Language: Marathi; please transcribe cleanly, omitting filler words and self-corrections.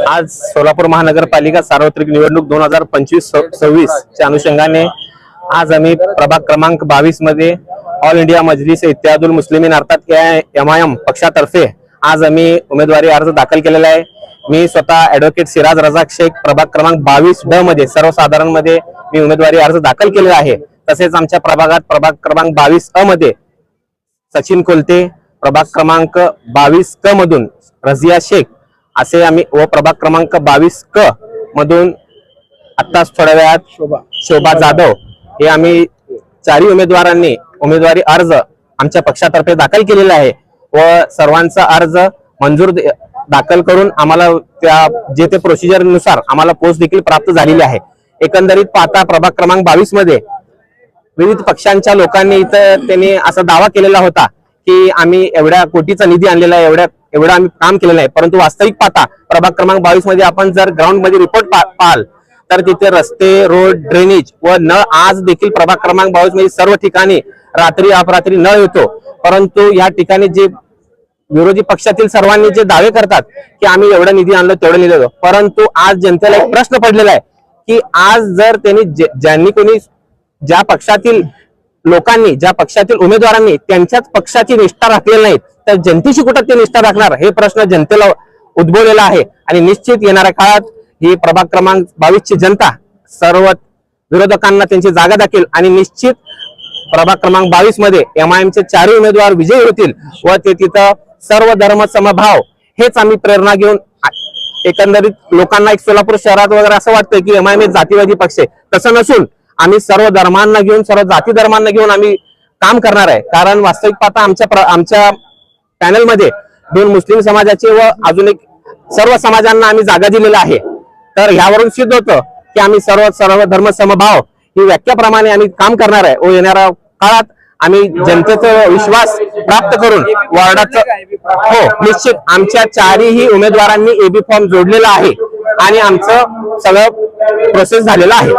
आज सोलापूर महानगरपालिका सार्वत्रिक निवडणूक 2025-26 च्या अनुषंगाने आज आम्ही प्रभाग क्रमांक 22 मध्ये ऑल इंडिया मजलिस इत्तेहादुल मुस्लिमीन अर्थात MIM पक्षातर्फे आज आम्ही उमेदवारी अर्ज दाखल केलेला आहे। मी स्वतः ॲडव्होकेट सिराज रजाक शेख प्रभाग क्रमांक 22D मध्ये सर्वसाधारण मध्ये मी उमेदवारी अर्ज दाखल केलेला आहे। तसेच आमच्या प्रभागात प्रभाग क्रमांक 22A मध्ये सचिन कोलते, प्रभाग क्रमांक 22K मधून रजिया शेख असे आम्ही व प्रभाग क्रमांक 22K मधून आत्ताच थोड्या वेळात शोभा जाधव हे आम्ही चारही उमेदवारांनी उमेदवारी अर्ज आमच्या पक्षातर्फे दाखल केलेला आहे व सर्वांचा अर्ज मंजूर दाखल करून आम्हाला त्या जे ते प्रोसिजर नुसार आम्हाला पोस्ट देखील प्राप्त झालेली आहे। एकंदरीत पाहता प्रभाग क्रमांक 22 मध्ये विविध पक्षांच्या लोकांनी इथं त्यांनी असा दावा केलेला होता की आम्ही एवढ्या कोटीचा निधी आणलेला आहे, एवढं आम्ही काम केलेलं आहे, परंतु वास्तविक पाहता प्रभाग क्रमांक 22 मध्ये आपण जर ग्राउंड मध्ये रिपोर्ट पाहाल तर तिथे रस्ते, रोड, ड्रेनेज व नळ आज देखील प्रभाग क्रमांक 22 मध्ये सर्व ठिकाणी रात्री अपरात्री नळ येतो। परंतु या ठिकाणी जे विरोधी पक्षातील सर्वांनी जे दावे करतात की आम्ही एवढा निधी आणलो तेवढं निधी देतो, परंतु आज जनतेला एक प्रश्न पडलेला आहे की आज जर त्यांनी ज्यांनी कोणी ज्या पक्षातील लोकांनी ज्या पक्षातील उमेदवारांनी त्यांच्याच पक्षाची निष्ठा राखलेली नाही तर जनतेशी कुठं ते निष्ठा राखणार हे प्रश्न जनतेला उद्भवलेला आहे। आणि निश्चित येणाऱ्या काळात ही प्रभाग क्रमांक 22 ची जनता सर्व विरोधकांना त्यांची जागा दाखवेल आणि निश्चित प्रभाग क्रमांक 22 मध्ये MIM चे चारही उमेदवार विजयी होतील व ते तिथं सर्व धर्म समभाव हेच आम्ही प्रेरणा घेऊन एकंदरीत लोकांना एक सोलापूर शहरात वगैरे असं वाटतं की MIM एक जातीवादी पक्ष आहे, तसं नसून आम्ही सर्व धर्मांना घेऊन सर्व जाती धर्मांना घेऊन आम्ही काम करणार आहे। कारण वास्तविक पाहता आमच्या पॅनल मध्ये 2 मुस्लिम समाजाचे व अजून एक सर्व समाजांना आम्ही जागा दिलेला आहे। तर यावरून सिद्ध होतं की आम्ही सर्व धर्म समभाव ही व्याख्याप्रमाणे आम्ही काम करणार आहे व येणाऱ्या काळात आम्ही जनतेचा विश्वास प्राप्त करून वार्डाचं निश्चित आमच्या चारही उमेदवारांनी AB फॉर्म जोडलेला आहे आणि आमचं सगळं प्रोसेस झालेला आहे।